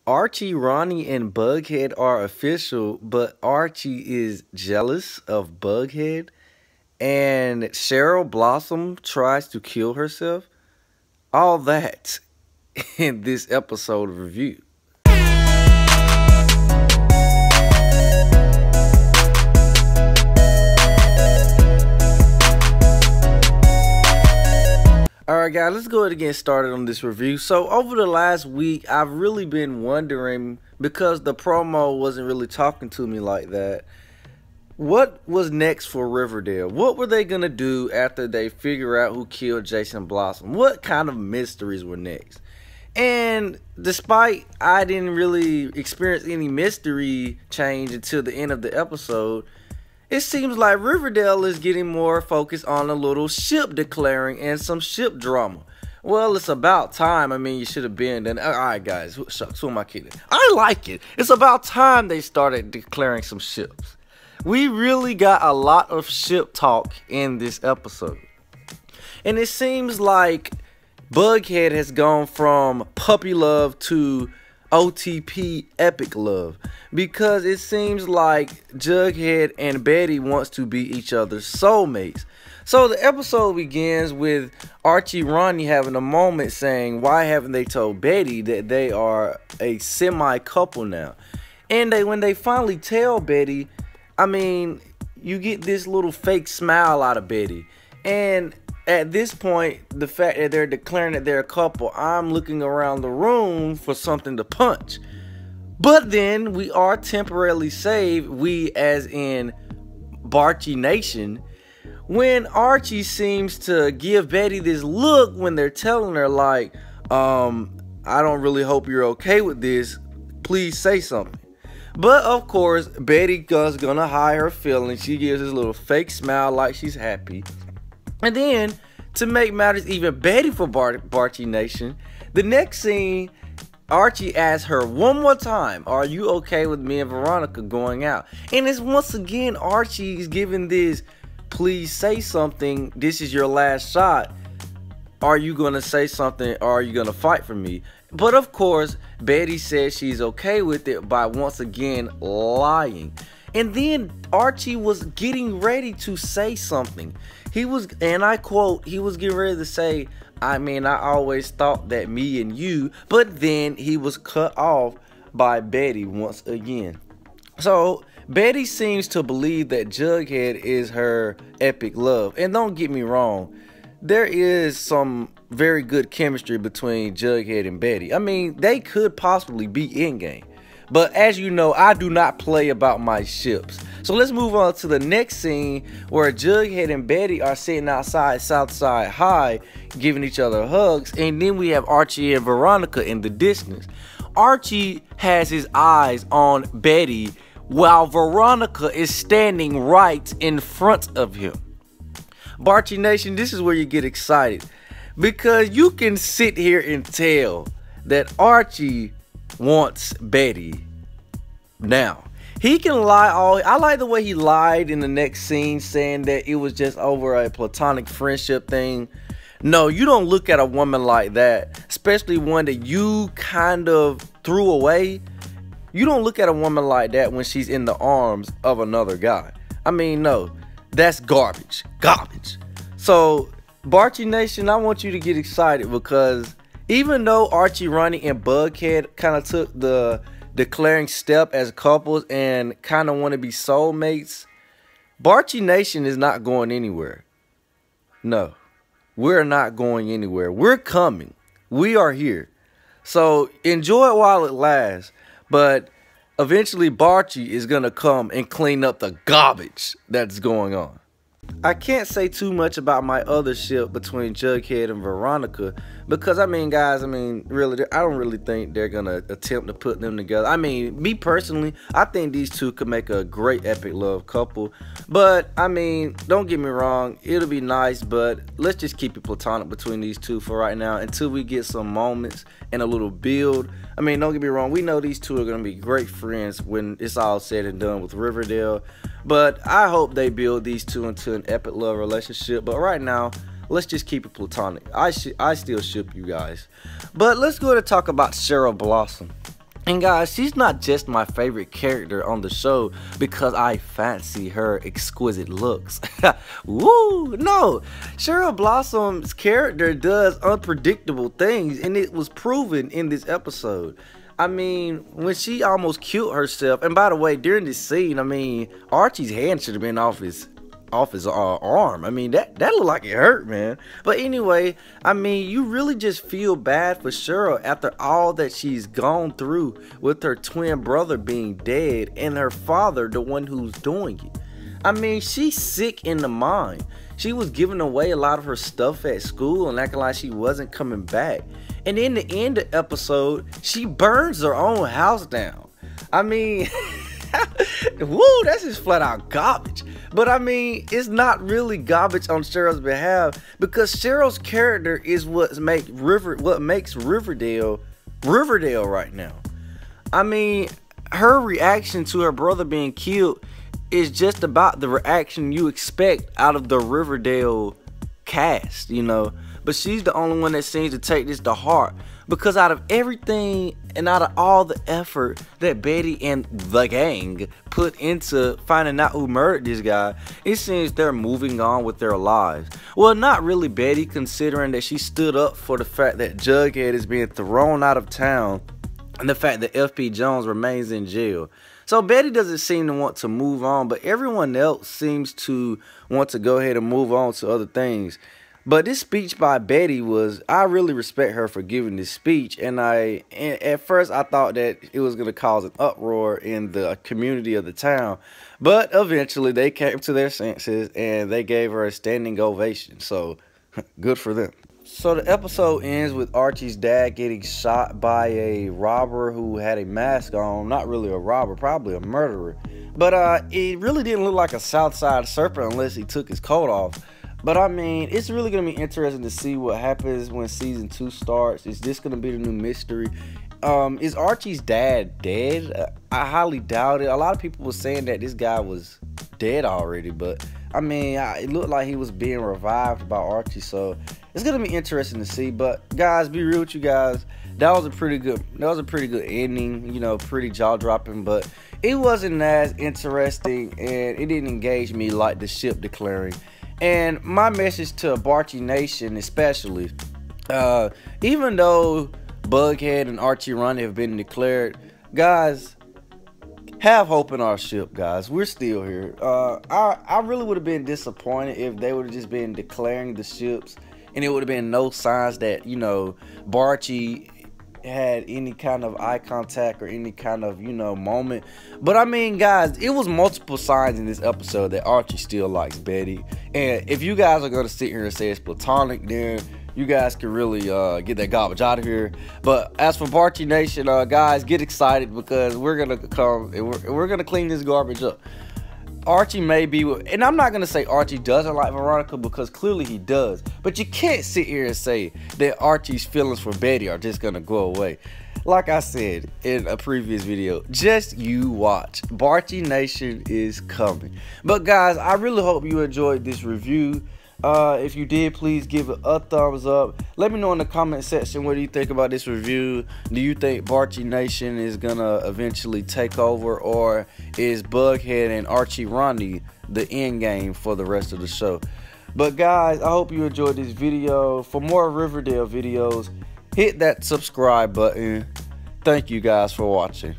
Archie, Ronnie, and Bughead are official, but Archie is jealous of Bughead, and Cheryl Blossom tries to kill herself. All that in this episode of review. Alright guys, let's go ahead and get started on this review. So over the last week, I've really been wondering, because the promo wasn't really talking to me like that, what was next for Riverdale? What were they going to do after they figure out who killed Jason Blossom? What kind of mysteries were next? And despite I didn't really experience any mystery change until the end of the episode, it seems like Riverdale is getting more focused on a little ship declaring and some ship drama. Well, it's about time. I mean, you should have been done. Alright guys, shucks, who am I kidding? I like it. It's about time they started declaring some ships. We really got a lot of ship talk in this episode. And it seems like Bughead has gone from puppy love to OTP epic love, because it seems like Jughead and Betty wants to be each other's soulmates. So the episode begins with ArchieRonnie having a moment saying, why haven't they told Betty that they are a semi-couple now? And when they finally tell Betty, I mean, you get this little fake smile out of Betty. And at this point, the fact that they're declaring that they're a couple, I'm looking around the room for something to punch. But then we are temporarily saved, we as in Barchie Nation, when Archie seems to give Betty this look when they're telling her like, I don't really hope you're okay with this, please say something. But of course, Betty is gonna hide her feelings. She gives this little fake smile like she's happy. And then, to make matters even better for Barchie Nation, the next scene, Archie asks her one more time, are you okay with me and Veronica going out? And it's once again Archie's giving this, please say something, this is your last shot. Are you going to say something, or are you going to fight for me? But of course, Betty says she's okay with it by once again lying. And then Archie was getting ready to say something. He was, and I quote, he was getting ready to say, I mean, I always thought that me and you, but then he was cut off by Betty once again. So Betty seems to believe that Jughead is her epic love. And don't get me wrong, there is some very good chemistry between Jughead and Betty. I mean, they could possibly be in game. But as you know, I do not play about my ships. So let's move on to the next scene where Jughead and Betty are sitting outside Southside High giving each other hugs. And then we have Archie and Veronica in the distance. Archie has his eyes on Betty while Veronica is standing right in front of him. Barchie Nation, this is where you get excited, because you can sit here and tell that Archie wants Betty now. He can lie all. I like the way he lied in the next scene, saying that it was just over a platonic friendship thing. No, you don't look at a woman like that, especially one that you kind of threw away. You don't look at a woman like that when she's in the arms of another guy. I mean, no, that's garbage. Garbage. So, Barchie Nation, I want you to get excited, because even though Archie, Ronnie, and Bughead kind of took the declaring step as couples and kind of want to be soulmates, Barchie Nation is not going anywhere. No, we're not going anywhere. We're coming. We are here. So enjoy it while it lasts. But eventually Barchie is going to come and clean up the garbage that's going on. I can't say too much about my other ship between Jughead and Veronica, because I mean, guys, I mean, really, I don't really think they're gonna attempt to put them together. I mean, me personally, I think these two could make a great epic love couple. But I mean, don't get me wrong, it'll be nice, but let's just keep it platonic between these two for right now until we get some moments and a little build. I mean, don't get me wrong, we know these two are gonna be great friends when it's all said and done with Riverdale. But I hope they build these two into an epic love relationship. But right now, let's just keep it platonic. I still ship you guys. But let's go to talk about Cheryl Blossom. And guys, she's not just my favorite character on the show because I fancy her exquisite looks. Woo! No! Cheryl Blossom's character does unpredictable things, and it was proven in this episode. I mean, when she almost killed herself, and by the way, during this scene, I mean, Archie's hand should have been off his arm. I mean, that looked like it hurt, man. But anyway, I mean, you really just feel bad for Cheryl after all that she's gone through with her twin brother being dead and her father the one who's doing it. I mean, she's sick in the mind. She was giving away a lot of her stuff at school and acting like she wasn't coming back. And in the end of the episode, she burns her own house down. I mean, woo, that's just flat out garbage. But I mean, it's not really garbage on Cheryl's behalf because Cheryl's character is what makes Riverdale right now. I mean, her reaction to her brother being killed is just about the reaction you expect out of the Riverdale cast, you know. But she's the only one that seems to take this to heart. Because out of everything and out of all the effort that Betty and the gang put into finding out who murdered this guy, it seems they're moving on with their lives. Well, not really Betty, considering that she stood up for the fact that Jughead is being thrown out of town and the fact that F.P. Jones remains in jail. So Betty doesn't seem to want to move on, but everyone else seems to want to go ahead and move on to other things. But this speech by Betty I really respect her for giving this speech. And at first I thought that it was going to cause an uproar in the community of the town. But eventually they came to their senses and they gave her a standing ovation. So good for them. So the episode ends with Archie's dad getting shot by a robber who had a mask on. Not really a robber, probably a murderer. But it really didn't look like a Southside Serpent unless he took his coat off. But I mean, it's really going to be interesting to see what happens when season 2 starts. Is this going to be the new mystery? Is Archie's dad dead? I highly doubt it. A lot of people were saying that this guy was dead already. But I mean, it looked like he was being revived by Archie. So it's going to be interesting to see. But guys, be real with you guys. That was a pretty good ending. You know, pretty jaw-dropping. But it wasn't as interesting. And it didn't engage me like the ship declaring. And my message to Barchie Nation especially, even though Bughead and ArchieRonnie have been declared, guys, have hope in our ship, guys. We're still here. I really would have been disappointed if they would have just been declaring the ships and it would have been no signs that, you know, Barchie had any kind of eye contact or any kind of, you know, moment. But I mean, guys, it was multiple signs in this episode that Archie still likes Betty. And if you guys are going to sit here and say it's platonic, then you guys can really get that garbage out of here. But as for Barchie Nation, guys, get excited because we're going to come and we're going to clean this garbage up. Archie may be, and I'm not going to say Archie doesn't like Veronica because clearly he does. But you can't sit here and say that Archie's feelings for Betty are just going to go away. Like I said in a previous video, just you watch. Barchie Nation is coming. But guys, I really hope you enjoyed this review. If you did, please give it a thumbs up. Let me know in the comment section what do you think about this review. Do you think Barchie Nation is gonna eventually take over, or is Bughead and ArchieRonnie the end game for the rest of the show? But guys, I hope you enjoyed this video. For more Riverdale videos, hit that subscribe button. Thank you guys for watching.